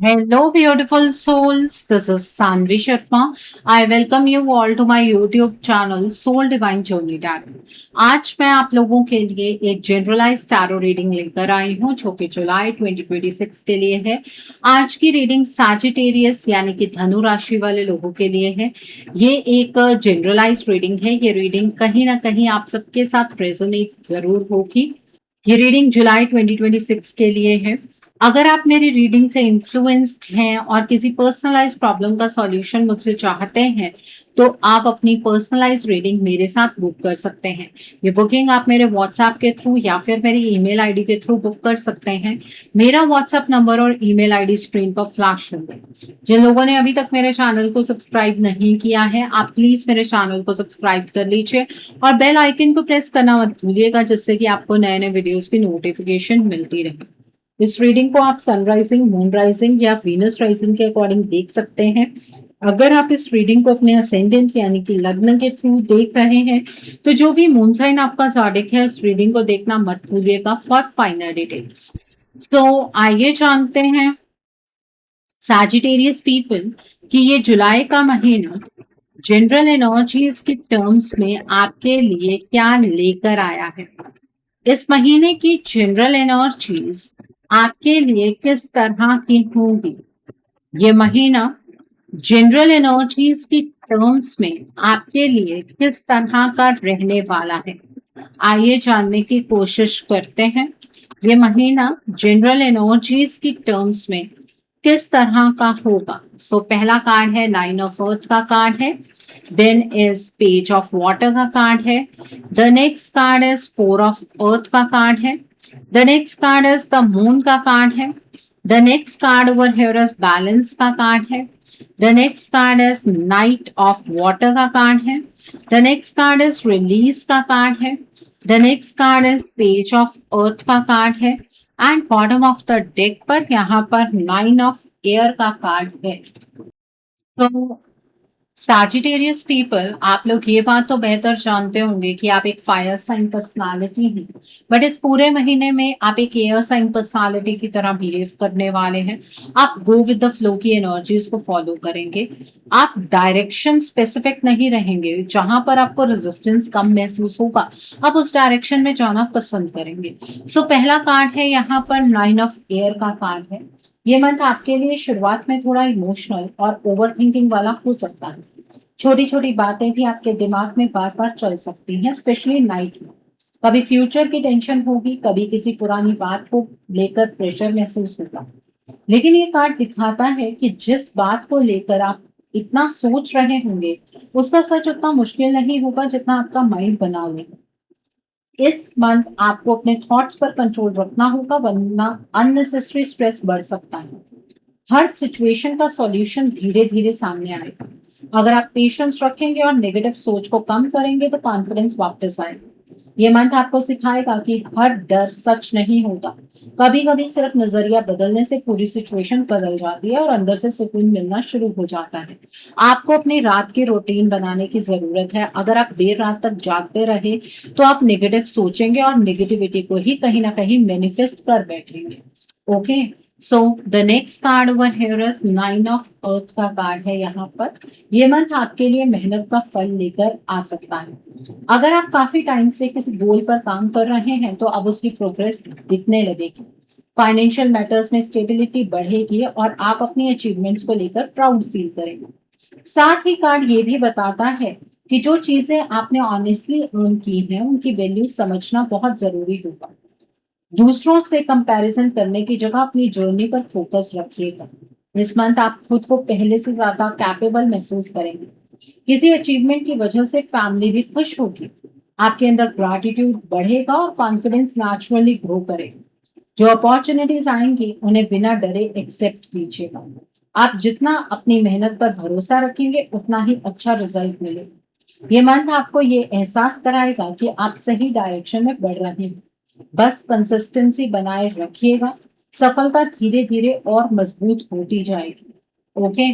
Hello, beautiful souls. This is Sanvi Sharma. I welcome you all to my YouTube channel Soul Divine Journey Tarot. आज मैं आप लोगों के लिए एक जनरलाइज टैरो रीडिंग लेकर आई हूँ जो कि जुलाई 2026 के लिए है। आज की रीडिंग सैजिटेरियस यानी कि धनु राशि वाले लोगों के लिए है। ये एक जनरलाइज रीडिंग है। ये रीडिंग कहीं ना कहीं आप सबके साथ रेजोनेट जरूर होगी। ये रीडिंग जुलाई 2026 के लिए है। अगर आप मेरी रीडिंग से इन्फ्लुएंस्ड हैं और किसी पर्सनलाइज प्रॉब्लम का सॉल्यूशन मुझसे चाहते हैं तो आप अपनी पर्सनलाइज रीडिंग मेरे साथ बुक कर सकते हैं। ये बुकिंग आप मेरे व्हाट्सएप के थ्रू या फिर मेरी ईमेल आईडी के थ्रू बुक कर सकते हैं। मेरा व्हाट्सएप नंबर और ईमेल आईडी स्क्रीन पर फ्लैश होंगे। जिन लोगों ने अभी तक मेरे चैनल को सब्सक्राइब नहीं किया है आप प्लीज मेरे चैनल को सब्सक्राइब कर लीजिए और बेल आइकन को प्रेस करना मत भूलिएगा जिससे कि आपको नए नए वीडियोस की नोटिफिकेशन मिलती रहे। इस रीडिंग को आप सनराइजिंग, मून राइजिंग या वीनस राइजिंग के अकॉर्डिंग देख सकते हैं। अगर आप इस रीडिंग को अपने असेंडेंट यानी कि लग्न के थ्रू देख रहे हैं तो जो भी मून साइन आपका ज़ोडिक है उस रीडिंग को देखना मत भूलिएगा फॉर फाइनल डिटेल्स। तो आइए जानते हैं सैजिटेरियस पीपल कि ये जुलाई का महीना जनरल एनर्जीज के टर्म्स में आपके लिए क्या लेकर आया है। इस महीने की जनरल एनर्जीज आपके लिए किस तरह की होंगी। ये महीना जनरल एनर्जीज की टर्म्स में आपके लिए किस तरह का रहने वाला है। आइए जानने की कोशिश करते हैं ये महीना जनरल एनर्जीज की टर्म्स में किस तरह का होगा। सो पहला कार्ड है नाइन ऑफ अर्थ का कार्ड है, then is page of water का कार्ड है, the next card is four of earth का कार्ड है, the next card is the moon का कार्ड है, the next card over here is balance का card है, the next card is knight of water का card है, the next card is release का card है, the next card is page of earth का card है and bottom of the deck पर यहाँ पर नाइन ऑफ एयर का कार्ड है। तो सैजिटेरियस पीपल आप लोग ये बात तो बेहतर जानते होंगे कि आप एक फायर साइन पर्सनालिटी हैं, बट इस पूरे महीने में आप एक एयर साइन पर्सनालिटी की तरह बिहेव करने वाले हैं। आप गो विद द फ्लो की एनर्जीज को फॉलो करेंगे। आप डायरेक्शन स्पेसिफिक नहीं रहेंगे। जहां पर आपको रेजिस्टेंस कम महसूस होगा आप उस डायरेक्शन में जाना पसंद करेंगे। सो पहला कार्ड है यहाँ पर नाइन ऑफ एयर का कार्ड है। ये मंथ आपके लिए शुरुआत में थोड़ा इमोशनल और ओवर थिंकिंग वाला हो सकता है। छोटी छोटी बातें भी आपके दिमाग में बार बार चल सकती हैं, स्पेशली नाइट में। कभी फ्यूचर की टेंशन होगी, कभी किसी पुरानी बात को लेकर प्रेशर महसूस होगा। लेकिन ये कार्ड दिखाता है कि जिस बात को लेकर आप इतना सोच रहे होंगे उसका सच उतना मुश्किल नहीं होगा जितना आपका माइंड बना लेगा। इस मंथ आपको अपने थॉट्स पर कंट्रोल रखना होगा वरना अननेसेसरी स्ट्रेस बढ़ सकता है। हर सिचुएशन का सॉल्यूशन धीरे धीरे सामने आएगा। अगर आप पेशेंस रखेंगे और नेगेटिव सोच को कम करेंगे तो कॉन्फिडेंस वापस आएगा। ये मंथ आपको सिखाएगा कि हर डर सच नहीं होता। कभी कभी सिर्फ नजरिया बदलने से पूरी सिचुएशन बदल जाती है और अंदर से सुकून मिलना शुरू हो जाता है। आपको अपनी रात की रूटीन बनाने की जरूरत है। अगर आप देर रात तक जागते रहे तो आप नेगेटिव सोचेंगे और नेगेटिविटी को ही कहीं ना कहीं मैनिफेस्ट कर बैठेंगे। Okay, so the next card over here is nine of earth का कार्ड है। यहाँ पर ये मंथ आपके लिए मेहनत का फल लेकर आ सकता है। अगर आप काफी टाइम से किसी गोल पर काम कर रहे हैं तो अब उसकी प्रोग्रेस दिखने लगेगी। फाइनेंशियल मैटर्स में स्टेबिलिटी बढ़ेगी और आप अपनी अचीवमेंट्स को लेकर प्राउड फील करेंगे। साथ ही कार्ड ये भी बताता है कि जो चीजें आपने ऑनेस्टली अर्न की हैं उनकी वैल्यू समझना बहुत जरूरी होगा। दूसरों से कंपैरिजन करने की जगह अपनी जर्नी पर फोकस रखिएगा। इस मंथ आप खुद को पहले से ज्यादा कैपेबल महसूस करेंगे। किसी अचीवमेंट की वजह से फैमिली भी खुश होगी। आपके अंदर ग्रैटिट्यूड बढ़ेगा और कॉन्फिडेंस नेचुरली ग्रो करेगा। जो अपॉर्चुनिटीज आएंगी उन्हें बिना डरे एक्सेप्ट कीजिएगा। आप जितना अपनी मेहनत पर भरोसा रखेंगे उतना ही अच्छा रिजल्ट मिलेगा। ये मंथ आपको ये एहसास कराएगा कि आप सही डायरेक्शन में बढ़ रहे हैं। बस कंसिस्टेंसी बनाए रखिएगा। सफलता धीरे धीरे और मजबूत होती जाएगी। Okay,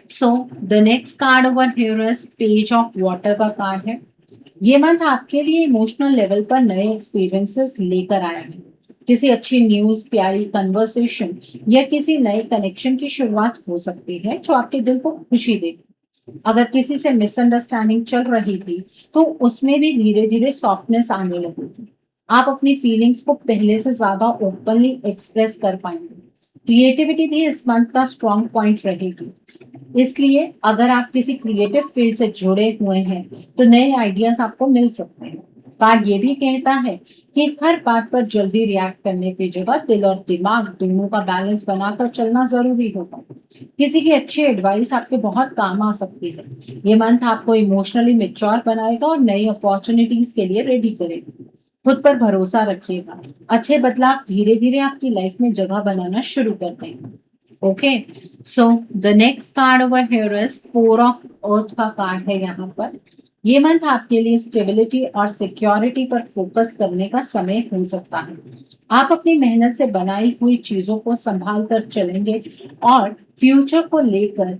so the next card over here is page of water का कार्ड है। ये मंथ आपके लिए इमोशनल लेवल पर नए एक्सपीरियंसेस लेकर आया है। किसी अच्छी न्यूज, प्यारी कन्वर्सेशन या किसी नए कनेक्शन की शुरुआत हो सकती है जो आपके दिल को खुशी देगी। अगर किसी से मिसअंडरस्टैंडिंग चल रही थी तो उसमें भी धीरे धीरे सॉफ्टनेस आने लगेगी। आप अपनी फीलिंग्स को पहले से ज्यादा ओपनली एक्सप्रेस कर पाएंगे। क्रिएटिविटी भी इस मंथ का स्ट्रॉन्ग पॉइंट रहेगी। इसलिए अगर आप किसी क्रिएटिव फील्ड से जुड़े हुए हैं तो नए आइडियाज आपको मिल सकते हैं। कार्ड ये भी कहता है कि हर बात पर जल्दी रिएक्ट करने की जगह दिल और दिमाग दोनों का बैलेंस बनाकर चलना जरूरी होगा। किसी की अच्छी एडवाइस आपके बहुत काम आ सकती है। ये मंथ आपको इमोशनली मेच्योर बनाएगा और नई अपॉर्चुनिटीज के लिए रेडी करेगा। खुद पर भरोसा रखिएगा। अच्छे बदलाव धीरे धीरे आपकी लाइफ में जगह बनाना शुरू कर देंगे। Okay, so the next card over here is four of earth का कार्ड है यहाँ पर। ये मंथ आपके लिए स्टेबिलिटी और सिक्योरिटी पर फोकस करने का समय हो सकता है। आप अपनी मेहनत से बनाई हुई चीजों को संभाल कर चलेंगे और फ्यूचर को लेकर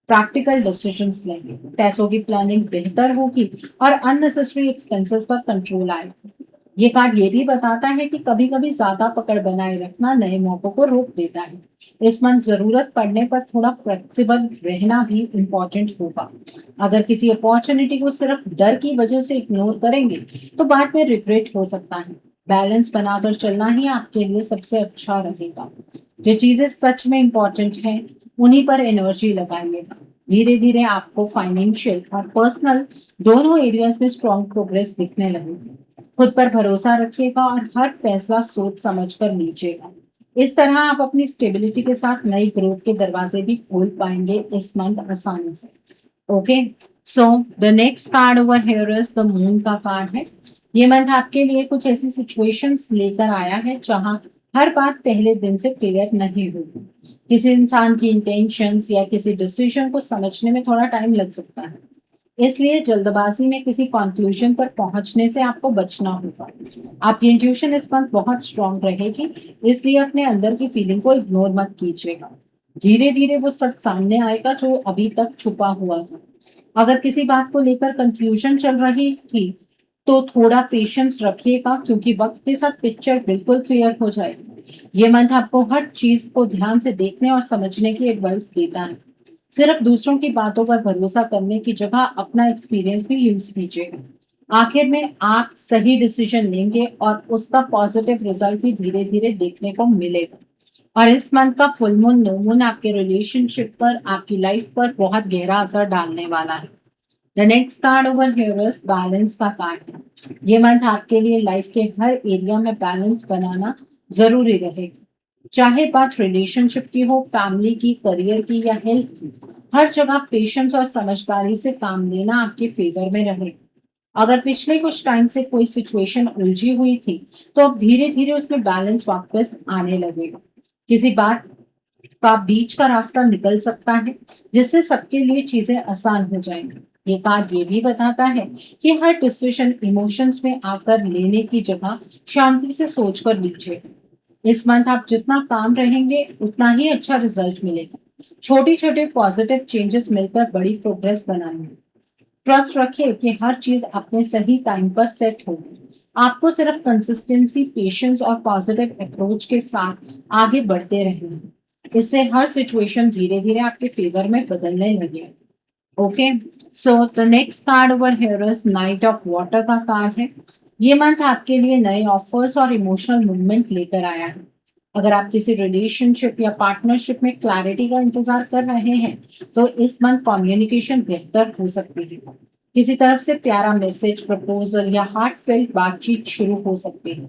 प्रैक्टिकल डिसीजंस लेंगे। पैसों की प्लानिंग बेहतर होगी और अननेसेसरी एक्सपेंसेस पर कंट्रोल आएगा। ये कार्ड ये भी बताता है कि कभी कभी ज्यादा पकड़ बनाए रखना नए मौकों को रोक देता है। इस मंथ जरूरत पड़ने पर थोड़ा फ्लेक्सिबल रहना भी इम्पोर्टेंट होगा। अगर किसी अपॉर्चुनिटी को सिर्फ डर की वजह से इग्नोर करेंगे तो बाद में रिग्रेट हो सकता है। बैलेंस बनाकर चलना ही आपके लिए सबसे अच्छा रहेगा। जो चीजें सच में इम्पोर्टेंट हैं उन्हीं पर एनर्जी लगाइएगा। धीरे धीरे आपको फाइनेंशियल और पर्सनल दोनों एरियाज में स्ट्रॉन्ग प्रोग्रेस दिखने लगेगी। खुद पर भरोसा रखिएगा और हर फैसला सोच समझकर लीजिएगा। इस तरह आप अपनी स्टेबिलिटी के साथ नई ग्रोथ के दरवाजे भी खोल पाएंगे इस मंथ आसानी से। Okay, so the next card over here is the moon का कार्ड है। ये मंथ आपके लिए कुछ ऐसी सिचुएशंस लेकर आया है जहां हर बात पहले दिन से क्लियर नहीं होगी। किसी इंसान की इंटेंशंस या किसी डिसीजन को समझने में थोड़ा टाइम लग सकता है। इसलिए जल्दबाजी में किसी कंक्लूजन पर पहुंचने से आपको बचना होगा। आपकी इंट्यूशन इस मंथ बहुत स्ट्रांग रहेगी, इसलिए अपने अंदर की फीलिंग को इग्नोर मत कीजिएगा। धीरे धीरे वो सच सामने आएगा जो अभी तक छुपा हुआ था। अगर किसी बात को लेकर कंफ्यूजन चल रही थी तो थोड़ा पेशेंस रखिएगा, क्योंकि वक्त के साथ पिक्चर बिल्कुल क्लियर हो जाएगी। ये मंथ आपको हर चीज को ध्यान से देखने और समझने की एडवाइस देता है। सिर्फ दूसरों की बातों पर भरोसा करने की जगह अपना एक्सपीरियंस भी यूज कीजिएगा। आखिर में आप सही डिसीजन लेंगे और उसका पॉजिटिव रिजल्ट भी धीरे धीरे देखने को मिलेगा। और इस मंथ का फुल मून, न्यू मून आपके रिलेशनशिप पर, आपकी लाइफ पर बहुत गहरा असर डालने वाला है। The next card over here is balance का कार्ड है। ये मंथ आपके लिए लाइफ के हर एरिया में बैलेंस बनाना जरूरी रहेगा। चाहे बात रिलेशनशिप की हो, फैमिली की, करियर की या हेल्थ की, हर जगह पेशेंस और समझदारी से काम लेना आपके फेवर में रहेगा। अगर पिछले कुछ टाइम से कोई सिचुएशन उलझी हुई थी तो अब धीरे धीरे उसमें बैलेंस वापस आने लगेगा। किसी बात का बीच का रास्ता निकल सकता है जिससे सबके लिए चीजें आसान हो जाएंगी। ये कार्ड ये भी बताता है कि हर डिसीजन इमोशंस में आकर लेने की जगह शांति से सोचकर लीजिए। इस मंथ आप जितना काम रहेंगे उतना ही अच्छा रिजल्ट मिलेगा। छोटे छोटे पॉजिटिव चेंजेस मिलकर बड़ी प्रोग्रेस बनाएंगे। ट्रस्ट रखिए कि हर चीज अपने सही टाइम पर सेट होगी। आपको सिर्फ कंसिस्टेंसी, पेशेंस और पॉजिटिव अप्रोच के साथ आगे बढ़ते रहना है। इससे हर सिचुएशन धीरे धीरे आपके फेवर में बदलने लगे। Okay, so the next card over here is knight of water का कार्ड है। ये मंथ आपके लिए नए ऑफर्स और इमोशनल मूवमेंट लेकर आया है। अगर आप किसी रिलेशनशिप या पार्टनरशिप में क्लैरिटी का इंतजार कर रहे हैं तो इस मंथ कम्युनिकेशन बेहतर हो सकती है। किसी तरफ से प्यारा मैसेज, प्रपोजल या हार्टफेल्ट बातचीत शुरू हो सकती है।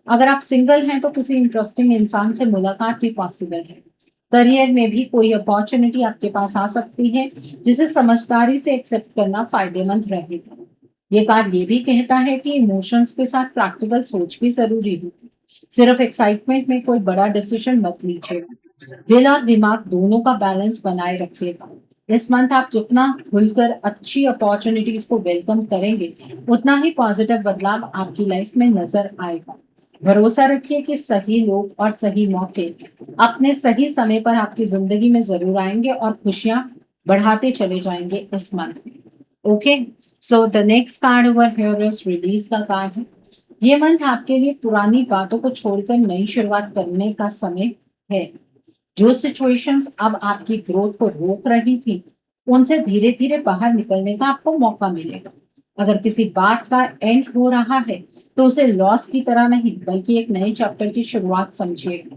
अगर आप सिंगल हैं तो किसी इंटरेस्टिंग इंसान से मुलाकात भी पॉसिबल है। करियर में भी कोई अपॉर्चुनिटी आपके पास आ सकती है जिसे समझदारी से एक्सेप्ट करना फायदेमंद रहेगा। ये कार्ड ये भी कहता है कि इमोशंस के साथ प्रैक्टिकल सोच भी जरूरी है। सिर्फ एक्साइटमेंट में कोई बड़ा डिसीजन मत लीजिएगा। दिल और दिमाग दोनों का बैलेंस बनाए रखिएगा। इस मंथ आप जितना खुलकर अच्छी अपॉर्चुनिटीज को वेलकम करेंगे उतना ही पॉजिटिव बदलाव आपकी लाइफ में नजर आएगा। भरोसा रखिए कि सही लोग और सही मौके अपने सही समय पर आपकी जिंदगी में जरूर आएंगे और खुशियां बढ़ाते चले जाएंगे इस मंथ में। Okay, so the next card over here is release का कार्ड है। ये मंथ आपके लिए पुरानी बातों को छोड़कर नई शुरुआत करने का समय है। जो सिचुएशंस अब आपकी ग्रोथ को रोक रही थी, उनसे धीरे धीरे बाहर निकलने का आपको मौका मिलेगा। अगर किसी बात का एंड हो रहा है, तो उसे लॉस की तरह नहीं बल्कि एक नए चैप्टर की शुरुआत समझिएगा।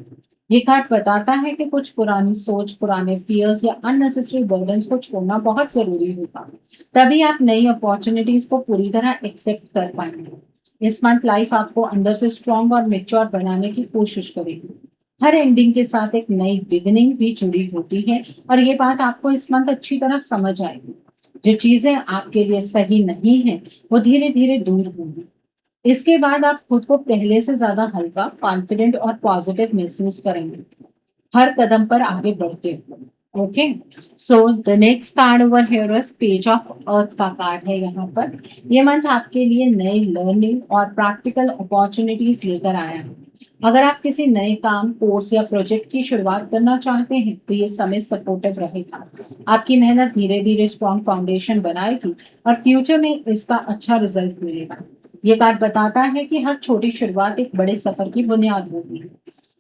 ये कार्ड बताता है कि कुछ पुरानी सोच, पुराने फियर्स या अननेसेसरी बर्डन्स को छोड़ना बहुत जरूरी होगा। तभी आप नई अपॉर्चुनिटीज को पूरी तरह एक्सेप्ट कर पाएंगे। इस मंथ लाइफ आपको अंदर से स्ट्रांग और मेच्योर बनाने की कोशिश करेगी। हर एंडिंग के साथ एक नई बिगिनिंग भी जुड़ी होती है, और ये बात आपको इस मंथ अच्छी तरह समझ आएगी। जो चीजें आपके लिए सही नहीं है, वो धीरे धीरे दूर होंगी। इसके बाद आप खुद को पहले से ज्यादा हल्का, कॉन्फिडेंट और पॉजिटिव महसूस करेंगे, हर कदम पर आगे बढ़ते हो। Okay, so the next card over here is page of earth का कार्ड है। यहाँ पर ये मंथ आपके लिए नए लर्निंग और प्रैक्टिकल अपॉर्चुनिटीज लेकर आया है। अगर आप किसी नए काम, कोर्स या प्रोजेक्ट की शुरुआत करना चाहते हैं, तो ये समय सपोर्टिव रहेगा। आपकी मेहनत धीरे धीरे स्ट्रॉन्ग फाउंडेशन बनाएगी और फ्यूचर में इसका अच्छा रिजल्ट मिलेगा। ये कार्ड बताता है कि हर छोटी शुरुआत एक बड़े सफर की बुनियाद होगी।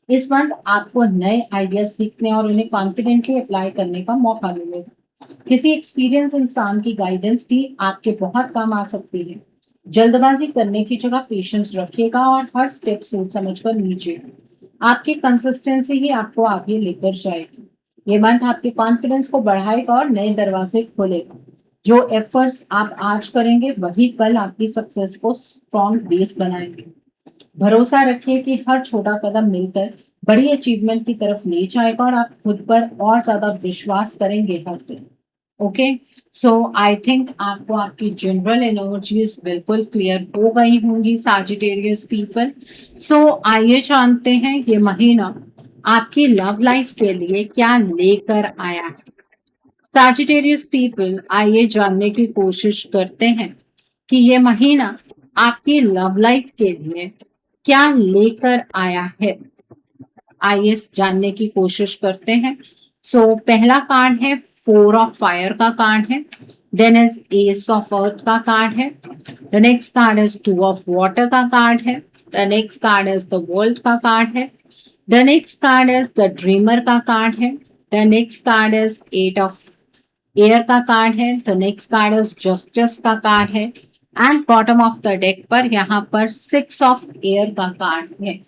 इस मंथ आपको नए आइडिया सीखने और उन्हें कॉन्फिडेंटली अप्लाई करने का मौका मिलेगा। किसी एक्सपीरियंस इंसान की गाइडेंस भी आपके बहुत काम आ सकती है। जल्दबाजी करने की जगह पेशेंस रखिएगा और हर स्टेप सोच समझकर लीजिएगा। आपकी कंसिस्टेंसी ही आपको आगे लेकर जाएगी। ये मंथ आपके कॉन्फिडेंस को बढ़ाएगा और नए दरवाजे खोलेगा। जो एफर्ट्स आप आज करेंगे, वही कल आपकी सक्सेस को स्ट्रॉन्ग बेस बनाएंगे। भरोसा रखिए कि हर छोटा कदम मिलकर बड़ी अचीवमेंट की तरफ ले जाएगा और आप खुद पर और ज्यादा विश्वास करेंगे हर दिन। ओके, सो आई थिंक आपको आपकी जनरल एनर्जीज बिल्कुल क्लियर हो गई होंगी सैजिटेरियस पीपल। सो आइए जानते हैं ये महीना आपकी लव लाइफ के लिए क्या लेकर आया है। सैजिटेरियस पीपल, आइए जानने की कोशिश करते हैं कि ये महीना आपकी लव लाइफ के लिए क्या लेकर आया है। आइए जानने की कोशिश करते हैं। पहला कार्ड है फोर ऑफ फायर का कार्ड है। Then is ace of earth का कार्ड है। The next card is two of water का कार्ड है। The next card is the world का कार्ड है। The next card is the dreamer का card है। The next card is eight of air का card है। The next card is justice का card है। And bottom of the deck पर यहाँ पर सिक्स ऑफ एयर का कार्ड है।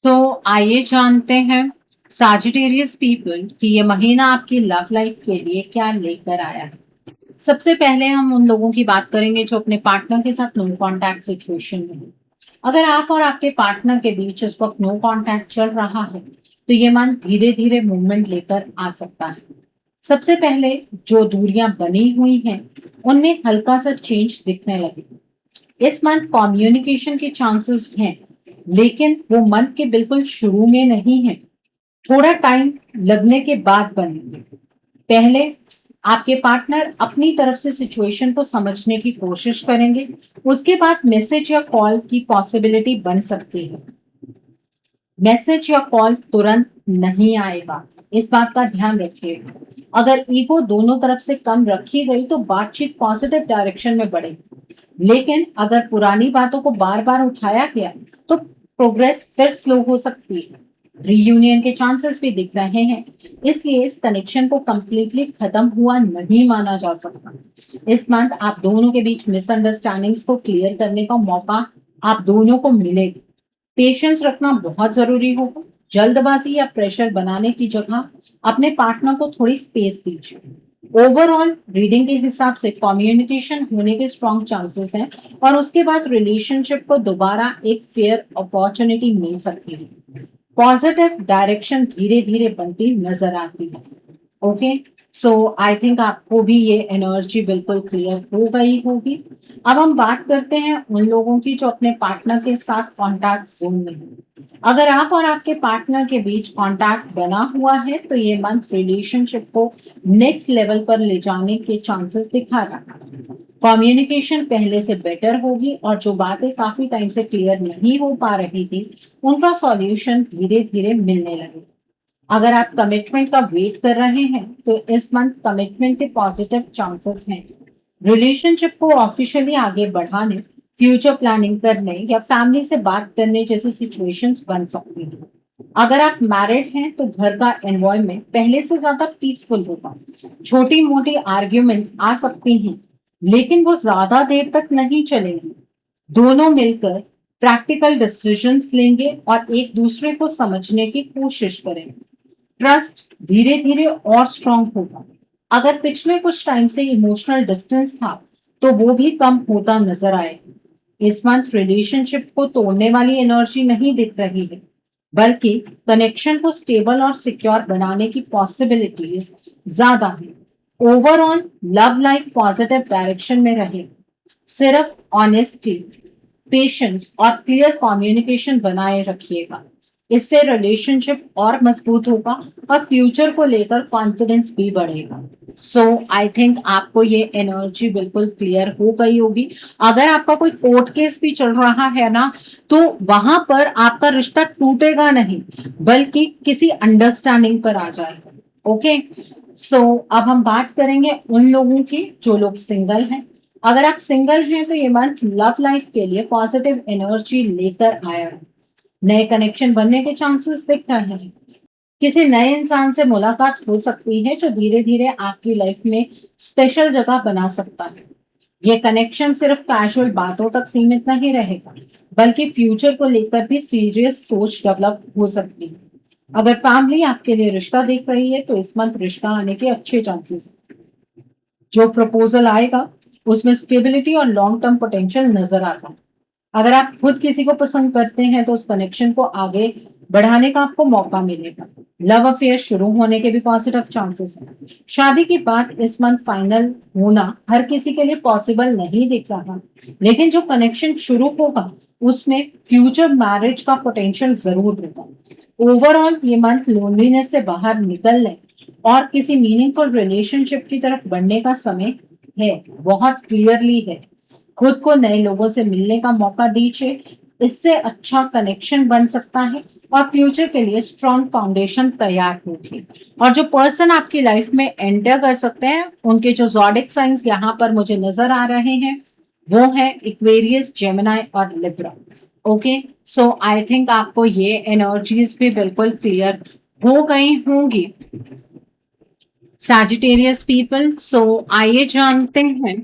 तो आइए जानते हैं सैजिटेरियस पीपल कि ये महीना आपकी लव लाइफ के लिए क्या लेकर आया है। सबसे पहले हम उन लोगों की बात करेंगे जो अपने पार्टनर के साथ नो कांटेक्ट सिचुएशन में है। अगर आप और आपके पार्टनर के बीच इस वक्त नो कांटेक्ट चल रहा है, तो ये मन धीरे धीरे मूवमेंट लेकर आ सकता है। सबसे पहले जो दूरियां बनी हुई हैं, उनमें हल्का सा चेंज दिखने लगे। इस मंथ कम्युनिकेशन के चांसेस हैं, लेकिन वो मंथ के बिल्कुल शुरू में नहीं है। थोड़ा टाइम लगने के बाद बनेंगे। पहले आपके पार्टनर अपनी तरफ से सिचुएशन को समझने की कोशिश करेंगे, उसके बाद मैसेज या कॉल की पॉसिबिलिटी बन सकती है। मैसेज या कॉल तुरंत नहीं आएगा, इस बात का ध्यान रखिएगा। अगर ईगो दोनों तरफ से कम रखी गई तो बातचीत पॉजिटिव डायरेक्शन में बढ़ेगी। लेकिन अगर पुरानी बातों को बार बार उठाया गया, तो प्रोग्रेस फिर स्लो हो सकती है। रीयूनियन के चांसेस भी दिख रहे हैं, इसलिए इस कनेक्शन को कंप्लीटली खत्म हुआ नहीं माना जा सकता। इस मंथ आप दोनों के बीच मिसअंडरस्टैंडिंग्स को क्लियर करने का मौका आप दोनों को मिलेगा। पेशेंस रखना बहुत जरूरी होगा। जल्दबाजी या प्रेशर बनाने की जगह अपने पार्टनर को थोड़ी स्पेस दीजिए। ओवरऑल रीडिंग के हिसाब से कम्युनिकेशन होने के स्ट्रॉन्ग चांसेस हैं, और उसके बाद रिलेशनशिप को दोबारा एक फेयर अपॉर्चुनिटी मिल सकती है। पॉजिटिव डायरेक्शन धीरे धीरे बनती नजर आती है। ओके, सो आई थिंक आपको भी ये एनर्जी बिल्कुल क्लियर हो गई होगी। अब हम बात करते हैं उन लोगों की जो अपने पार्टनर के साथ कॉन्टैक्ट जोन में है। अगर आप और आपके पार्टनर के बीच कॉन्टैक्ट बना हुआ है, तो ये मंथ रिलेशनशिप को नेक्स्ट लेवल पर ले जाने के चांसेस दिखा रहा है। कम्युनिकेशन पहले से बेटर होगी, और जो बातें काफी टाइम से क्लियर नहीं हो पा रही थी, उनका सॉल्यूशन धीरे धीरे मिलने लगे। अगर आप कमिटमेंट का वेट कर रहे हैं, तो इस मंथ कमिटमेंट के पॉजिटिव चांसेस हैं। रिलेशनशिप को ऑफिशियली आगे बढ़ाने फ्यूचर प्लानिंग करने या फैमिली से बात करने जैसी सिचुएशंस बन सकती हैं। अगर आप मैरिड हैं तो घर का एनवायरनमेंट पहले से ज्यादा पीसफुल होगा। छोटी मोटी आर्ग्यूमेंट्स आ सकती हैं, लेकिन वो ज्यादा देर तक नहीं चलेंगी। दोनों मिलकर प्रैक्टिकल डिसीजंस लेंगे और एक दूसरे को समझने की कोशिश करेंगे। ट्रस्ट धीरे धीरे और स्ट्रांग होगा। अगर पिछले कुछ टाइम से इमोशनल डिस्टेंस था तो वो भी कम होता नजर आएगा। इस मंथ रिलेशनशिप को तोड़ने वाली एनर्जी नहीं दिख रही है, बल्कि कनेक्शन को स्टेबल और सिक्योर बनाने की पॉसिबिलिटीज ज्यादा है। Overall love life positive direction में रहे। सिर्फ ऑनेस्टी, पेशेंस और क्लियर कम्युनिकेशन बनाए रखिएगा। इससे रिलेशनशिप और मजबूत होगा और फ्यूचर को लेकर कॉन्फिडेंस भी बढ़ेगा। सो आई थिंक आपको ये एनर्जी बिल्कुल क्लियर हो गई होगी। अगर आपका कोई कोर्ट केस भी चल रहा है ना, तो वहां पर आपका रिश्ता टूटेगा नहीं, बल्कि किसी अंडरस्टैंडिंग पर आ जाएगा। ओके, सो अब हम बात करेंगे उन लोगों की जो लोग सिंगल हैं। अगर आप सिंगल हैं तो ये मंथ लव लाइफ के लिए पॉजिटिव एनर्जी लेकर आया है। नए कनेक्शन बनने के चांसेस दिख रहे हैं। किसी नए इंसान से मुलाकात हो सकती है जो धीरे धीरे आपकी लाइफ में स्पेशल जगह बना सकता है। ये कनेक्शन सिर्फ कैजुअल बातों तक सीमित नहीं रहेगा, बल्कि फ्यूचर को लेकर भी सीरियस सोच डेवलप हो सकती है। अगर फैमिली आपके लिए रिश्ता देख रही है तो इस मंथ रिश्ता आने के अच्छे चांसेस हैं। जो प्रपोजल आएगा उसमें स्टेबिलिटी और लॉन्ग टर्म पोटेंशियल नजर आता है। अगर आप खुद किसी को पसंद करते हैं तो उस कनेक्शन को आगे बढ़ाने का आपको मौका मिलेगा। लव अफेयर शुरू होने के भी पॉजिटिव चांसेस हैं। शादी की बात इस मंथ फाइनल होना हर किसी के लिए पॉसिबल नहीं दिख रहा, लेकिन जो कनेक्शन शुरू होगा उसमें फ्यूचर मैरिज का पोटेंशियल जरूर होगा। ओवरऑल ये मंथ लोनलीनेस से बाहर निकलने और किसी मीनिंगफुल रिलेशनशिप की तरफ बढ़ने का समय है, बहुत क्लियरली है। खुद को नए लोगों से मिलने का मौका दीजिए, इससे अच्छा कनेक्शन बन सकता है और फ्यूचर के लिए स्ट्रॉन्ग फाउंडेशन तैयार होगी। और जो पर्सन आपकी लाइफ में एंटर कर सकते हैं उनके जो ज़ोडिक साइंस यहाँ पर मुझे नजर आ रहे हैं वो है इक्वेरियस, जेमिनी और Libra. Okay, so I think आपको ये एनर्जीज भी बिल्कुल क्लियर हो गई होंगी। सैजिटेरियस पीपल, सो आइए जानते हैं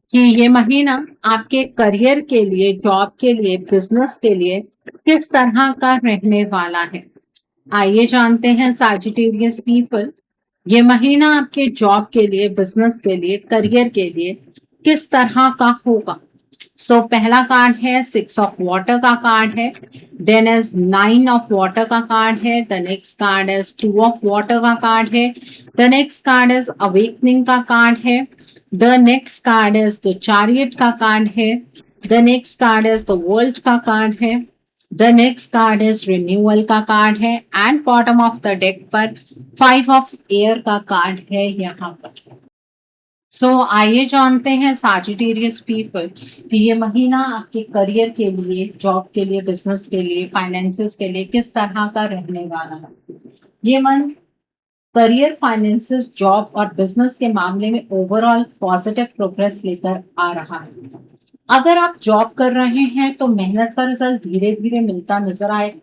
कि ये महीना आपके करियर के लिए, जॉब के लिए, बिजनेस के लिए किस तरह का रहने वाला है। आइए जानते हैं सैजिटेरियस पीपल, ये महीना आपके जॉब के लिए, बिजनेस के लिए, करियर के लिए किस तरह का होगा। सो पहला कार्ड है 6 ऑफ वाटर का कार्ड है, देन इज 9 ऑफ वाटर का कार्ड है, the next card is 2 of water का कार्ड है, the next card is awakening का कार्ड है, the next card is the chariot का कार्ड है, the next card is the world का card है, the next card is renewal का card है and bottom of the deck पर 5 of air का कार्ड है यहाँ पर। सो आइए जानते हैं सैजिटेरियस पीपल कि ये महीना आपके करियर के लिए, जॉब के लिए, बिजनेस के लिए, फाइनेंसेस के लिए किस तरह का रहने वाला है। ये मंथ करियर, फाइनेंसेस, जॉब और बिजनेस के मामले में ओवरऑल पॉजिटिव प्रोग्रेस लेकर आ रहा है। अगर आप जॉब कर रहे हैं तो मेहनत का रिजल्ट धीरे धीरे मिलता नजर आएगा।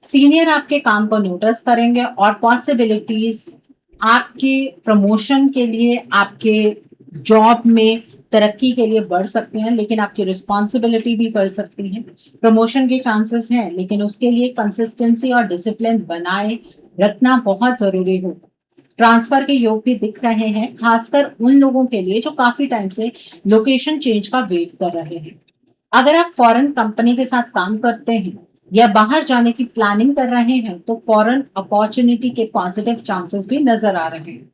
सीनियर आपके काम को नोटिस करेंगे और पॉसिबिलिटीज आपके प्रमोशन के लिए, आपके जॉब में तरक्की के लिए बढ़ सकते हैं, लेकिन आपकी रिस्पॉन्सिबिलिटी भी बढ़ सकती है। प्रमोशन के चांसेस हैं, लेकिन उसके लिए कंसिस्टेंसी और डिसिप्लिन बनाए रखना बहुत जरूरी होगा। ट्रांसफर के योग भी दिख रहे हैं, खासकर उन लोगों के लिए जो काफी टाइम से लोकेशन चेंज का वेट कर रहे हैं। अगर आप फॉरेन कंपनी के साथ काम करते हैं या बाहर जाने की प्लानिंग कर रहे हैं तो फॉरेन अपॉर्चुनिटी के पॉजिटिव चांसेस भी नजर आ रहे हैं।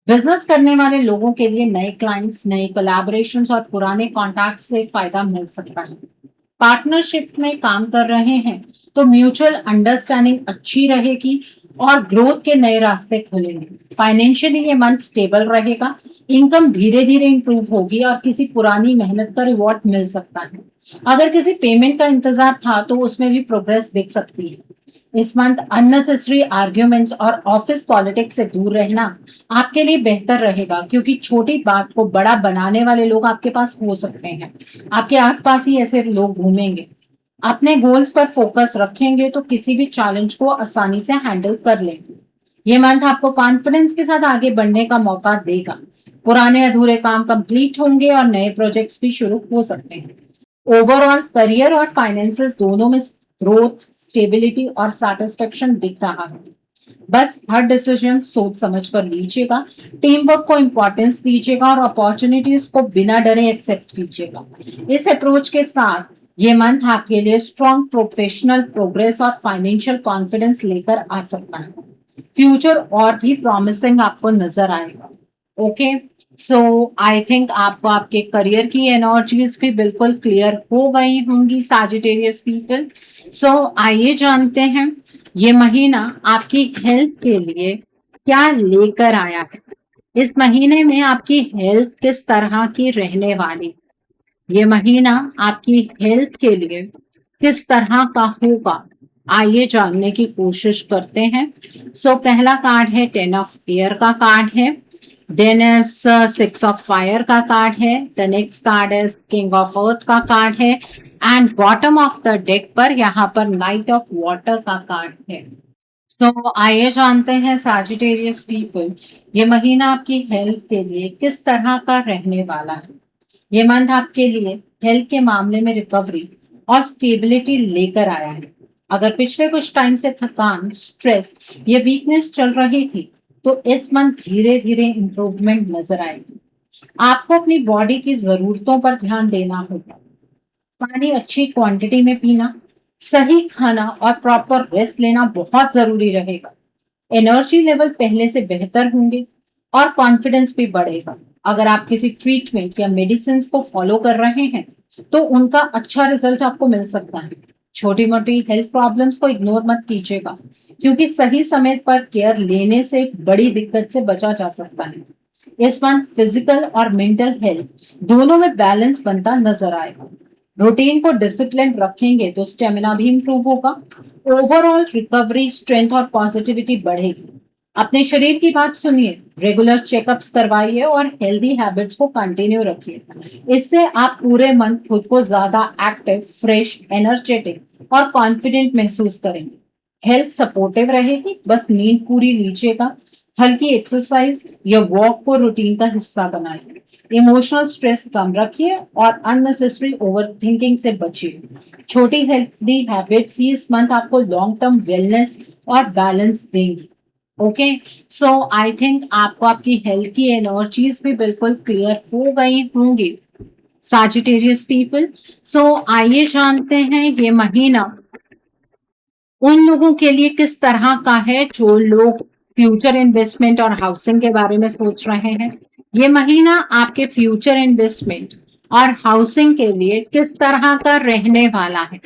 बिजनेस करने वाले लोगों के लिए नए क्लाइंट्स, नए कोलैबोरेशंस और पुराने कॉन्टैक्ट से फायदा मिल सकता है। पार्टनरशिप में काम कर रहे हैं तो म्यूचुअल अंडरस्टैंडिंग अच्छी रहेगी और ग्रोथ के नए रास्ते खुलेंगे। फाइनेंशियली ये मंथ स्टेबल रहेगा, इनकम धीरे धीरे इंप्रूव होगी और किसी पुरानी मेहनत का रिवॉर्ड मिल सकता है। अगर किसी पेमेंट का इंतजार था तो उसमें भी प्रोग्रेस दिख सकती है। इस मंथ अननेसेसरी आर्ग्यूमेंट्स और ऑफिस पॉलिटिक्स से दूर रहना आपके लिए बेहतर रहेगा, क्योंकि छोटी बात को बड़ा बनाने वाले लोग आपके पास हो सकते हैं। आपके आसपास ही ऐसे लोग घूमेंगे। अपने गोल्स पर फोकस रखेंगे तो किसी भी चैलेंज को आसानी से हैंडल कर लेंगे। ये मंथ आपको कॉन्फिडेंस के साथ आगे बढ़ने का मौका देगा। पुराने अधूरे काम कंप्लीट होंगे और नए प्रोजेक्ट्स भी शुरू हो सकते हैं। ओवरऑल करियर और फाइनेंसेस दोनों में ग्रोथ, स्टेबिलिटी और सेटिस्फेक्शन दिख रहा है। बस हर डिसीजन सोच समझ कर लीजिएगा, टीम वर्क को इंपॉर्टेंस दीजिएगा और अपॉर्चुनिटीज को बिना डरे एक्सेप्ट कीजिएगा। इस अप्रोच के साथ ये मंथ आपके लिए स्ट्रॉन्ग प्रोफेशनल प्रोग्रेस और फाइनेंशियल कॉन्फिडेंस लेकर आ सकता है। फ्यूचर और भी प्रॉमिसिंग आपको नजर आएगा। ओके, सो आई थिंक आपको आपके करियर की एनर्जीज भी बिल्कुल क्लियर हो गई होंगी सैजिटेरियस पीपल। सो आइए जानते हैं ये महीना आपकी हेल्थ के लिए क्या लेकर आया है। इस महीने में आपकी हेल्थ किस तरह की रहने वाली, ये महीना आपकी हेल्थ के लिए किस तरह का होगा, आइए जानने की कोशिश करते हैं। सो पहला कार्ड है 10 ऑफ एयर का कार्ड है, देन इज 6 ऑफ फायर का कार्ड है, the next card is king of earth का कार्ड है and bottom of the deck पर यहाँ पर नाइट ऑफ वाटर का कार्ड है। तो आइए जानते हैं सैजिटेरियस पीपल ये महीना आपकी हेल्थ के लिए किस तरह का रहने वाला है। ये मंथ आपके लिए हेल्थ के मामले में रिकवरी और स्टेबिलिटी लेकर आया है। अगर पिछले कुछ टाइम से थकान, स्ट्रेस या वीकनेस चल रही थी तो इस मंथ धीरे धीरे इंप्रूवमेंट नजर आएगी। आपको अपनी बॉडी की जरूरतों पर ध्यान देना होगा। पानी अच्छी क्वांटिटी में पीना, सही खाना और प्रॉपर रेस्ट लेना बहुत जरूरी रहेगा। एनर्जी लेवल पहले से बेहतर होंगे और कॉन्फिडेंस भी बढ़ेगा। अगर आप किसी ट्रीटमेंट या मेडिसिन को फॉलो कर रहे हैं तो उनका अच्छा रिजल्ट आपको मिल सकता है। छोटी मोटी हेल्थ प्रॉब्लम्स को इग्नोर मत कीजिएगा, क्योंकि सही समय पर केयर लेने से बड़ी दिक्कत से बचा जा सकता है। इस मंथ फिजिकल और मेंटल हेल्थ दोनों में बैलेंस बनता नजर आएगा। रूटीन को डिसिप्लिन रखेंगे तो स्टेमिना भी इंप्रूव होगा। ओवरऑल रिकवरी, स्ट्रेंथ और पॉजिटिविटी बढ़ेगी। अपने शरीर की बात सुनिए, रेगुलर चेकअप्स करवाइए और हेल्दी हैबिट्स को कंटिन्यू रखिए। इससे आप पूरे मंथ खुद को ज्यादा एक्टिव, फ्रेश, एनर्जेटिक और कॉन्फिडेंट महसूस करेंगे। हेल्थ सपोर्टिव रहेगी, बस नींद पूरी लीजिएगा। हल्की एक्सरसाइज या वॉक को रूटीन का हिस्सा बनाइए। इमोशनल स्ट्रेस कम रखिए और अननेसेसरी ओवरथिंकिंग से बचिए। छोटी हेल्थी हैबिट्स ही इस मंथ आपको लॉन्ग टर्म वेलनेस और बैलेंस देंगी। ओके, सो आई थिंक आपको आपकी हेल्थ की एनर्जीज भी बिल्कुल क्लियर हो गई होंगी सैजिटेरियस पीपल। सो आइए जानते हैं ये महीना उन लोगों के लिए किस तरह का है जो लोग फ्यूचर इन्वेस्टमेंट और हाउसिंग के बारे में सोच रहे हैं। ये महीना आपके फ्यूचर इन्वेस्टमेंट और हाउसिंग के लिए किस तरह का रहने वाला है,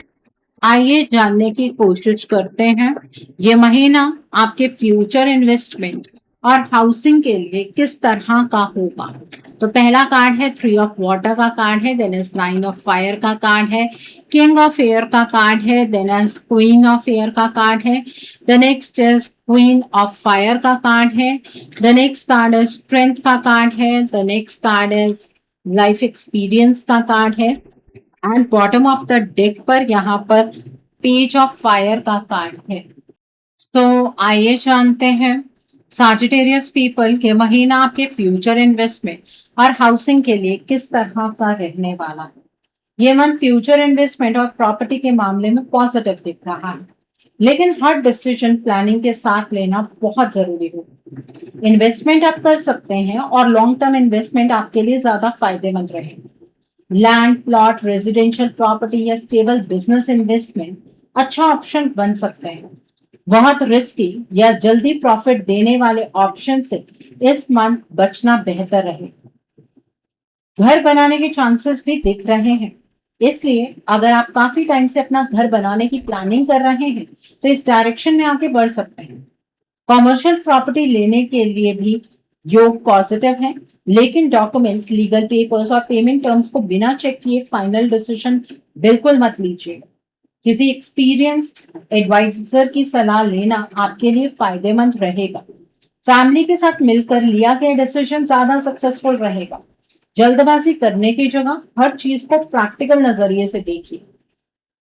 आइए जानने की कोशिश करते हैं। ये महीना आपके फ्यूचर इन्वेस्टमेंट और हाउसिंग के लिए किस तरह का होगा। तो पहला कार्ड है 3 ऑफ वाटर का कार्ड है, देन इज 9 ऑफ फायर का कार्ड है, किंग ऑफ एयर का कार्ड है, then is queen of air का कार्ड है, the next is queen of fire का कार्ड है, the next card is strength का कार्ड है, the next card is life experience का कार्ड है and bottom of the deck पर यहाँ पर पेज ऑफ फायर का कार्ड है। तो आइए जानते हैं सैजिटेरियस पीपल के महीना आपके फ्यूचर इन्वेस्टमेंट और हाउसिंग के लिए किस तरह का रहने वाला है। ये मंथ फ्यूचर इन्वेस्टमेंट और प्रॉपर्टी के मामले में पॉजिटिव दिख रहा है, लेकिन हर डिसीजन प्लानिंग के साथ लेना बहुत जरूरी होगा। इन्वेस्टमेंट आप कर सकते हैं और लॉन्ग टर्म इन्वेस्टमेंट आपके लिए ज्यादा फायदेमंद रहेगा। लैंड, प्लॉट, रेजिडेंशियल प्रॉपर्टी या स्टेबल बिजनेस इन्वेस्टमेंट अच्छा ऑप्शन बन सकते हैं। बहुत रिस्की या जल्दी प्रॉफिट देने वाले ऑप्शन से इस मंथ बचना बेहतर रहेगा। घर बनाने के चांसेस भी दिख रहे हैं, इसलिए अगर आप काफी टाइम से अपना घर बनाने की प्लानिंग कर रहे हैं तो इस डायरेक्शन में आगे बढ़ सकते हैं। कॉमर्शियल प्रॉपर्टी लेने के लिए भी योग पॉजिटिव है, लेकिन डॉक्यूमेंट्स, लीगल पेपर्स और पेमेंट टर्म्स को बिना चेक किए फाइनल डिसीजन बिल्कुल मत लीजिए। किसी एक्सपीरियंस्ड एडवाइजर की सलाह लेना आपके लिए फायदेमंद रहेगा। फैमिली के साथ मिलकर लिया गया डिसीजन ज्यादा सक्सेसफुल रहेगा। जल्दबाजी करने की जगह हर चीज को प्रैक्टिकल नजरिए से देखिए।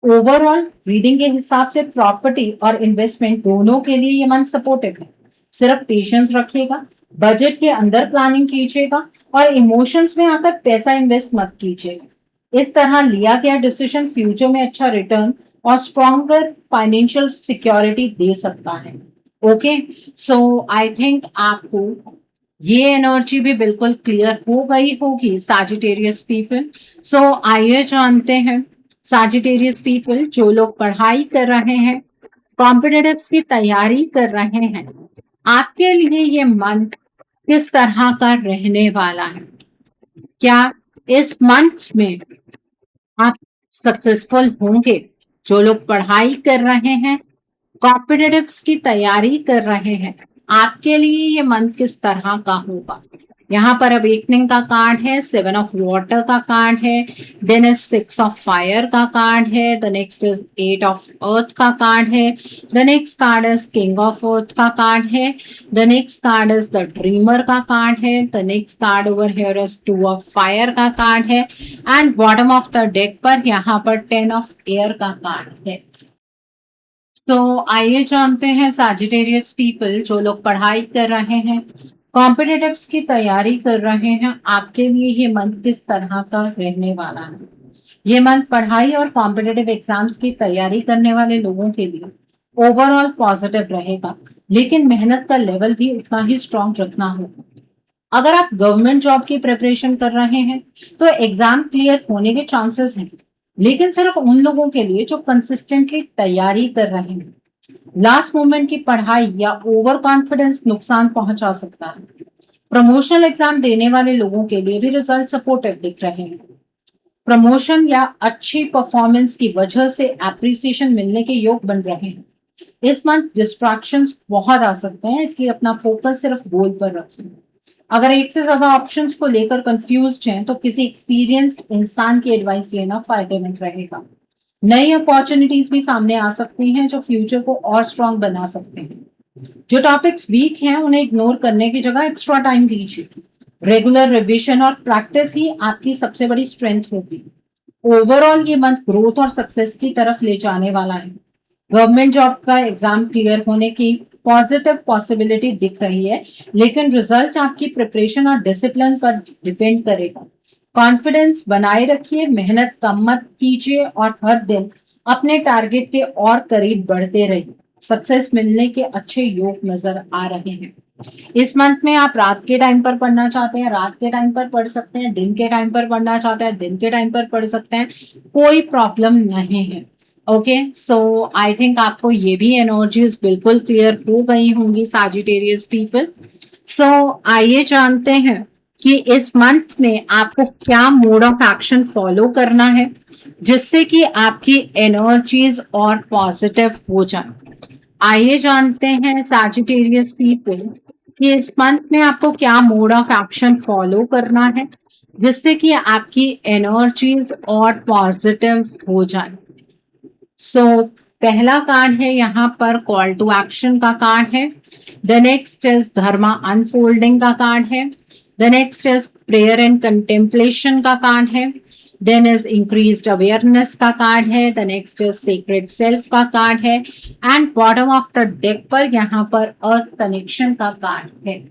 ओवरऑल रीडिंग के हिसाब से प्रॉपर्टी और इन्वेस्टमेंट दोनों के लिए ये मंथ सपोर्टिव है। सिर्फ पेशेंस रखिएगा, बजट के अंदर प्लानिंग कीजिएगा और इमोशंस में आकर पैसा इन्वेस्ट मत कीजिएगा। इस तरह लिया गया डिसीजन फ्यूचर में अच्छा रिटर्न और स्ट्रॉन्गर फाइनेंशियल सिक्योरिटी दे सकता है। ओके, सो आई थिंक आपको ये एनर्जी भी बिल्कुल क्लियर हो गई होगी साजिटेरियस पीपल। सो आइए जानते हैं साजिटेरियस पीपल जो लोग पढ़ाई कर रहे हैं, कॉम्पिटिटिव्स की तैयारी कर रहे हैं, आपके लिए ये मंथ किस तरह का रहने वाला है? क्या इस मंथ में आप सक्सेसफुल होंगे? जो लोग पढ़ाई कर रहे हैं, कॉम्पिटिटिव्स की तैयारी कर रहे हैं, आपके लिए ये मंथ किस तरह का होगा? यहाँ पर अवेकनिंग का कार्ड है, 7 ऑफ वाटर का कार्ड है, देन इज 6 ऑफ फायर का कार्ड है, the next is 8 of earth का कार्ड है, the next card is king of earth का कार्ड है, the next card is the dreamer का कार्ड है, the next card over here is 2 of fire का card है and bottom of the deck पर यहाँ पर 10 ऑफ एयर का कार्ड है। तो आइए जानते हैं साजिटेरियस पीपल जो लोग पढ़ाई कर रहे हैं, कॉम्पिटिटिव्स की तैयारी कर रहे हैं, आपके लिए ये मंथ किस तरह का रहने वाला है? ये मंथ पढ़ाई और कॉम्पिटिटिव एग्जाम्स की तैयारी करने वाले लोगों के लिए ओवरऑल पॉजिटिव रहेगा, लेकिन मेहनत का लेवल भी उतना ही स्ट्रॉन्ग रखना होगा। अगर आप गवर्नमेंट जॉब की प्रिपरेशन कर रहे हैं तो एग्जाम क्लियर होने के चांसेस हैं, लेकिन सिर्फ उन लोगों के लिए जो कंसिस्टेंटली तैयारी कर रहे हैं। लास्ट मोमेंट की पढ़ाई या ओवर कॉन्फिडेंस नुकसान पहुंचा सकता है। प्रमोशनल एग्जाम देने वाले लोगों के लिए भी रिजल्ट सपोर्टिव दिख रहे हैं। प्रमोशन या अच्छी परफॉर्मेंस की वजह से एप्रिसिएशन मिलने के योग बन रहे हैं। इस मंथ डिस्ट्रैक्शंस बहुत आ सकते हैं, इसलिए अपना फोकस सिर्फ गोल पर रखिए। अगर एक से ज्यादा ऑप्शंस को लेकर कंफ्यूज्ड हैं तो किसी एक्सपीरियंस्ड इंसान की एडवाइस लेना फायदेमंद रहेगा। नई अपॉर्चुनिटीज भी सामने आ सकती हैं जो फ्यूचर को और स्ट्रांग बना सकते हैं। जो टॉपिक्स वीक हैं उन्हें इग्नोर करने की जगह एक्स्ट्रा टाइम दीजिए। रेगुलर रिविजन और प्रैक्टिस ही आपकी सबसे बड़ी स्ट्रेंथ होगी। ओवरऑल ये मंथ ग्रोथ और सक्सेस की तरफ ले जाने वाला है। गवर्नमेंट जॉब का एग्जाम क्लियर होने की पॉजिटिव पॉसिबिलिटी दिख रही है, लेकिन रिजल्ट आपकी प्रिपरेशन और डिसिप्लिन पर डिपेंड करेगा। कॉन्फिडेंस बनाए रखिए, मेहनत कम मत कीजिए और हर दिन अपने टारगेट के और करीब बढ़ते रहिए। सक्सेस मिलने के अच्छे योग नजर आ रहे हैं। इस मंथ में आप रात के टाइम पर पढ़ना चाहते हैं, रात के टाइम पर पढ़ सकते हैं, दिन के टाइम पर पढ़ना चाहते हैं, दिन के टाइम पर पढ़ सकते हैं, कोई प्रॉब्लम नहीं है। ओके, सो आई थिंक आपको ये भी एनर्जीज बिल्कुल क्लियर हो गई होंगी साजिटेरियस पीपल। सो आइए जानते हैं कि इस मंथ में आपको क्या मोड ऑफ एक्शन फॉलो करना है जिससे कि आपकी एनर्जीज और पॉजिटिव हो जाए। आइए जानते हैं सैजिटेरियस पीपल कि इस मंथ में आपको क्या मोड ऑफ एक्शन फॉलो करना है जिससे कि आपकी एनर्जीज और पॉजिटिव हो जाए। सो पहला कार्ड है यहाँ पर कॉल टू एक्शन का कार्ड है। The next is Dharma unfolding का कार्ड है। The next is prayer and contemplation का कार्ड है। देन इज इंक्रीज्ड अवेयरनेस का कार्ड है। The next is secret self का कार्ड है and bottom of the deck पर यहाँ पर अर्थ कनेक्शन का कार्ड है।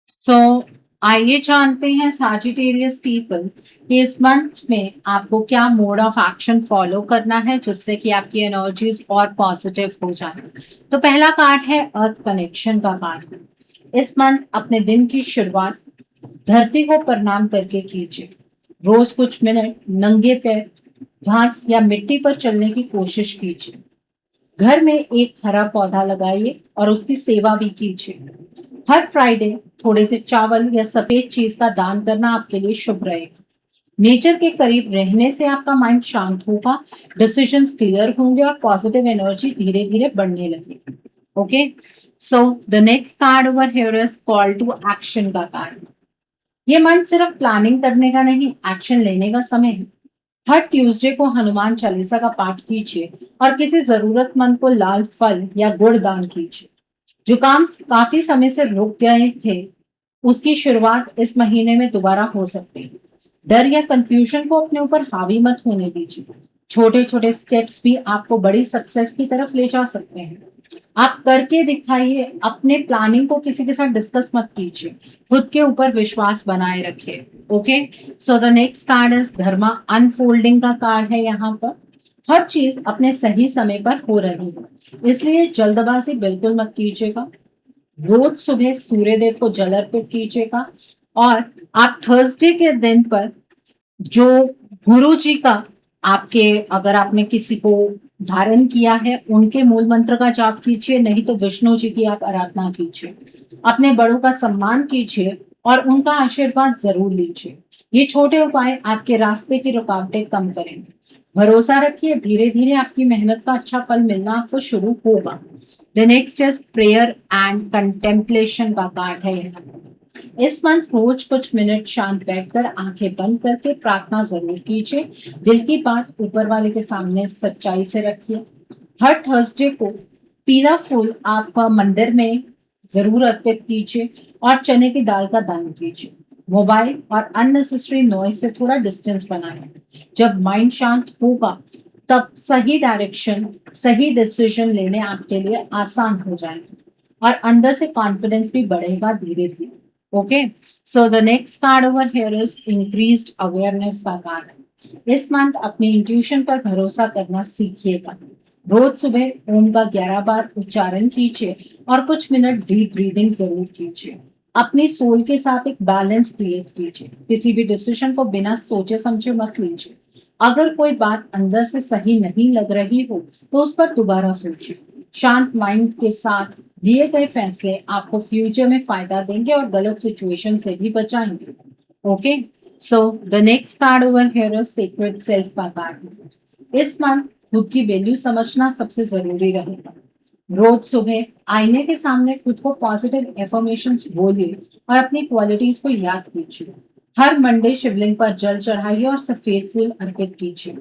सो आइए जानते हैं साजिटेरियस पीपल कि इस मंथ में आपको क्या मोड ऑफ एक्शन फॉलो करना है जिससे कि आपकी एनर्जीज और पॉजिटिव हो जाए। तो पहला कार्ड है अर्थ कनेक्शन का कार्ड। इस मंथ अपने दिन की शुरुआत धरती को प्रणाम करके कीजिए। रोज कुछ मिनट नंगे पैर घास या मिट्टी पर चलने की कोशिश कीजिए। घर में एक हरा पौधा लगाइए और उसकी सेवा भी कीजिए। हर फ्राइडे थोड़े से चावल या सफेद चीज का दान करना आपके लिए शुभ रहेगा। नेचर के करीब रहने से आपका माइंड शांत होगा, डिसीजंस क्लियर होंगे और पॉजिटिव एनर्जी धीरे धीरे बढ़ने लगेगी। Okay, so the next card over here is call to action का कार्ड। ये मंथ सिर्फ प्लानिंग करने का नहीं, एक्शन लेने का समय है। हर ट्यूसडे को हनुमान चालीसा का पाठ कीजिए और किसी जरूरतमंद को लाल फल या गुड़ दान कीजिए। जो काम काफी समय से रुक गए थे, उसकी शुरुआत इस महीने में दोबारा हो सकती है। डर या कंफ्यूजन को अपने ऊपर हावी मत होने दीजिए। छोटे छोटे स्टेप्स भी आपको बड़ी सक्सेस की तरफ ले जा सकते हैं। आप करके दिखाइए। अपने प्लानिंग को किसी के साथ डिस्कस मत कीजिए। खुद के ऊपर विश्वास बनाए रखिए। Okay, so the next card is Dharma unfolding का कार्ड है। यहाँ पर हर चीज अपने सही समय पर हो रही है, इसलिए जल्दबाजी बिल्कुल मत कीजिएगा। रोज सुबह सूर्य देव को जल अर्पित कीजिएगा। और आप थर्सडे के दिन पर जो गुरु जी का आपके, अगर आपने किसी को धारण किया है, उनके मूल मंत्र का जाप कीजिए, नहीं तो विष्णु जी की आप आराधना कीजिए। अपने बड़ों का सम्मान कीजिए और उनका आशीर्वाद जरूर लीजिए। ये छोटे उपाय आपके रास्ते की रुकावटें कम करेंगे। भरोसा रखिए, धीरे धीरे आपकी मेहनत का अच्छा फल मिलना आपको शुरू होगा। The next is prayer and contemplation का कार्ड है यहाँ। इस मंथ रोज कुछ मिनट शांत बैठकर आंखें बंद करके प्रार्थना जरूर कीजिए। दिल की बात ऊपर वाले के सामने सच्चाई से रखिए। हर थर्सडे को पीला फूल आप मंदिर में जरूर अर्पित कीजिए और चने की दाल का दान कीजिए। मोबाइल और अननेसेसरी नॉइज से थोड़ा डिस्टेंस बनाएं। जब माइंड शांत होगा, तब सही डायरेक्शन, सही डिसीजन लेने आपके लिए आसान हो जाएंगे और अंदर से कॉन्फिडेंस भी बढ़ेगा धीरे धीरे। Okay, so the next card over here is increased awareness का कार्ड है। इस मंथ अपनी इंट्यूशन पर भरोसा करना सीखिएगा। रोज सुबह ओम का 11 बार उच्चारण कीजिए और कुछ मिनट डीप ब्रीदिंग जरूर कीजिए। अपनी सोल के साथ एक बैलेंस क्रिएट कीजिए। किसी भी डिसीजन को बिना सोचे समझे मत लीजिए। अगर कोई बात अंदर से सही नहीं लग रही हो, तो उस पर दोबारा सोचिए। शांत माइंड के साथ लिए गए फैसले आपको फ्यूचर में फायदा देंगे और गलत सिचुएशन से भी बचाएंगे। Okay, so the next card over here is secret self का कार्ड। इस मंथ खुद की वैल्यू समझना सबसे जरूरी रहेगा। रोज सुबह आईने के सामने खुद को पॉजिटिव एफर्मेशंस बोलिए और अपनी क्वालिटीज को याद कीजिए। हर मंडे शिवलिंग पर जल चढ़ाइए और सफेद फूल अर्पित कीजिए।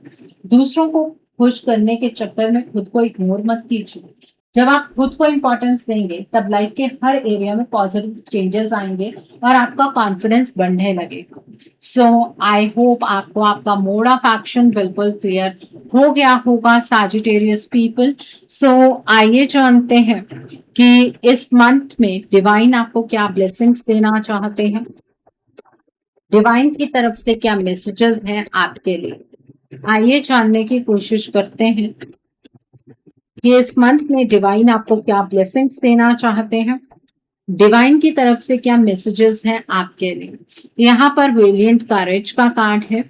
दूसरों को खुश करने के चक्कर में खुद को इग्नोर मत कीजिए। जब आप खुद को इंपॉर्टेंस देंगे, तब लाइफ के हर एरिया में पॉजिटिव चेंजेस आएंगे और आपका कॉन्फिडेंस बढ़ने लगेगा। सो आई होप आपको आपका मोड ऑफ एक्शन बिल्कुल क्लियर हो गया होगा सैजिटेरियस पीपल। सो आइए जानते हैं कि इस मंथ में डिवाइन आपको क्या ब्लेसिंग्स देना चाहते हैं। डिवाइन की तरफ से क्या मैसेजेस हैं आपके लिए, आइए जानने की कोशिश करते हैं कि इस मंथ में डिवाइन आपको क्या ब्लेसिंग्स देना चाहते हैं। डिवाइन की तरफ से क्या मैसेजेस हैं आपके लिए। यहाँ पर वेलिएंट करेज का कार्ड है।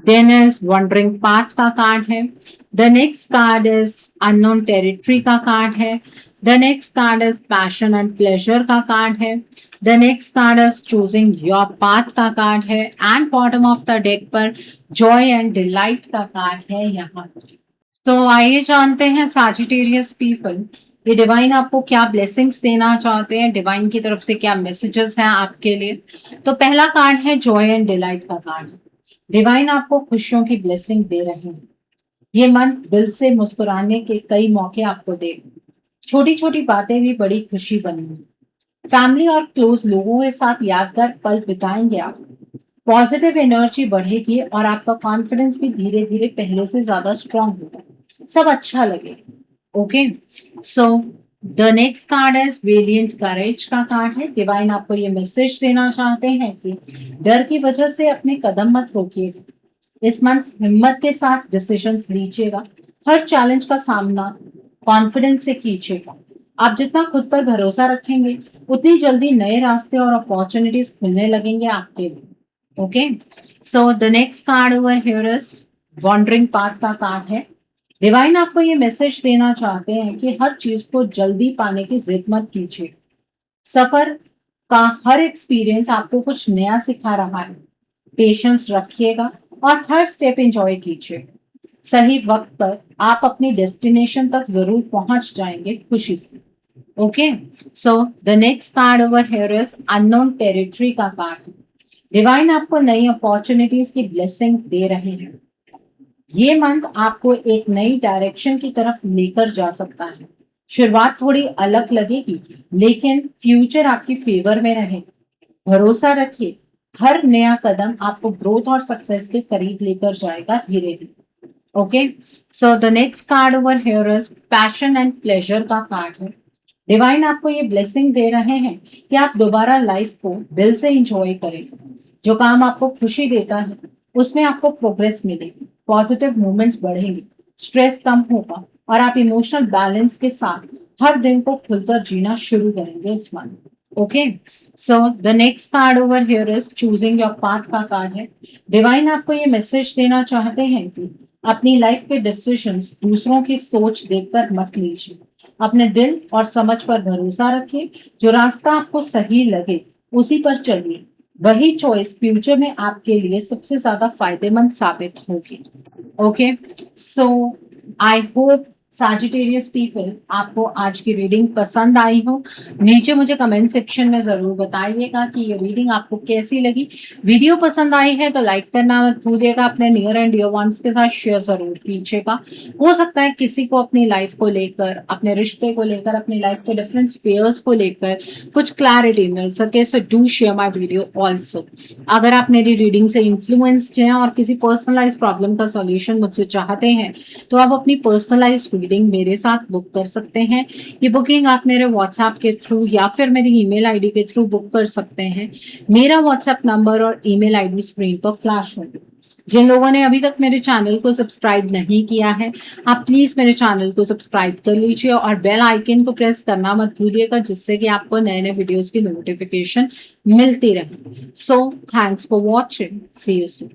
देन इज वंडरिंग पाथ का कार्ड है। The next card is unknown territory का कार्ड है। The next card is passion and pleasure का कार्ड है। The next card is choosing your path का कार्ड है। And bottom of the deck पर Joy and delight का card है यहाँ। तो आइए जानते हैं सैजिटेरियस पीपल, ये डिवाइन आपको क्या ब्लेसिंग्स देना चाहते हैं, डिवाइन की तरफ से क्या मैसेजेस हैं आपके लिए। तो पहला कार्ड है जॉय एंड डिलाइट का कार्ड। डिवाइन आपको खुशियों की ब्लेसिंग दे रहे हैं। ये मंथ दिल से मुस्कुराने के कई मौके आपको देगा। छोटी छोटी बातें भी बड़ी खुशी बनेंगी। फैमिली और क्लोज लोगों के साथ यादगार पल बिताएंगे आप। पॉजिटिव एनर्जी बढ़ेगी और आपका कॉन्फिडेंस भी धीरे धीरे पहले से ज्यादा स्ट्रांग होगा। सब अच्छा लगेगा। Okay, so the next card is valiant courage का कार्ड है। डिवाइन आपको ये मैसेज देना चाहते हैं कि डर की वजह से अपने कदम मत रोकिएगा। इस मंथ हिम्मत के साथ डिसीजंस लीजिएगा। हर चैलेंज का सामना कॉन्फिडेंस से कीजिएगा। आप जितना खुद पर भरोसा रखेंगे, उतनी जल्दी नए रास्ते और अपॉर्चुनिटीज खुलने लगेंगे आपके लिए। Okay, so the next card over here is wandering path का कार्ड है। डिवाइन आपको ये मैसेज देना चाहते हैं कि हर चीज को जल्दी पाने की जिद मत कीजिए। सफर का हर एक्सपीरियंस आपको कुछ नया सिखा रहा है। पेशेंस रखिएगा और हर स्टेप एंजॉय कीजिए। सही वक्त पर आप अपनी डेस्टिनेशन तक जरूर पहुंच जाएंगे खुशी से। Okay, so the next card over here is unknown territory का कार्ड है। डिवाइन आपको नई अपॉर्चुनिटीज की ब्लेसिंग दे रहे हैं। ये मंथ आपको एक नई डायरेक्शन की तरफ लेकर जा सकता है। शुरुआत थोड़ी अलग लगेगी, लेकिन फ्यूचर आपकी फेवर में रहेगा। भरोसा रखिए, हर नया कदम आपको ग्रोथ और सक्सेस के करीब लेकर जाएगा धीरे धीरे। Okay, so the next card over here is passion and pleasure का कार्ड है। डिवाइन आपको ये ब्लेसिंग दे रहे हैं कि आप दोबारा लाइफ को दिल से एंजॉय करें। जो काम आपको खुशी देता है उसमें आपको प्रोग्रेस मिलेगी, पॉजिटिव मूवमेंट्स बढ़ेंगे, स्ट्रेस कम होगा और आप इमोशनल बैलेंस के साथ हर दिन को खुलकर जीना शुरू करेंगे इस month. Okay, so the next card over here is choosing your path का कार्ड है। डिवाइन आपको ये मैसेज देना चाहते हैं कि अपनी लाइफ के डिसीजंस दूसरों की सोच देखकर मत लीजिए। अपने दिल और समझ पर भरोसा रखिए। जो रास्ता आपको सही लगे उसी पर चलिए। वही चॉइस फ्यूचर में आपके लिए सबसे ज्यादा फायदेमंद साबित होगी। Okay, so I hope Sagittarius people आपको आज की रीडिंग पसंद आई हो। नीचे मुझे कमेंट सेक्शन में जरूर बताइएगा कि ये रीडिंग आपको कैसी लगी। वीडियो पसंद आई है तो लाइक करना मत भूलिएगा। अपने नियर एंड डियर वंस के साथ शेयर जरूर कीजिएगा। हो सकता है किसी को अपनी लाइफ को लेकर, अपने रिश्ते को लेकर, अपनी लाइफ के डिफरेंट स्फीयर्स को लेकर कुछ क्लैरिटी मिल सके। So do share my video also. अगर आप मेरी रीडिंग से इन्फ्लुएंस्ड हैं और किसी पर्सनलाइज प्रॉब्लम का सॉल्यूशन मुझसे चाहते हैं तो आप अपनी पर्सनलाइज रीडिंग मेरे साथ बुक कर सकते हैं। ये बुकिंग आप मेरे व्हाट्सएप के थ्रू या फिर मेरी ईमेल आईडी के थ्रू बुक कर सकते हैं। मेरा व्हाट्सएप नंबर और ईमेल आईडी स्क्रीन पर फ्लैश होगी। जिन लोगों ने अभी तक मेरे चैनल को सब्सक्राइब नहीं किया है, आप प्लीज मेरे चैनल को सब्सक्राइब कर लीजिए और बेल आइकन को प्रेस करना मत भूलिएगा, जिससे कि आपको नए नए वीडियोस की नोटिफिकेशन मिलती रहे। So thanks for watching, see you soon.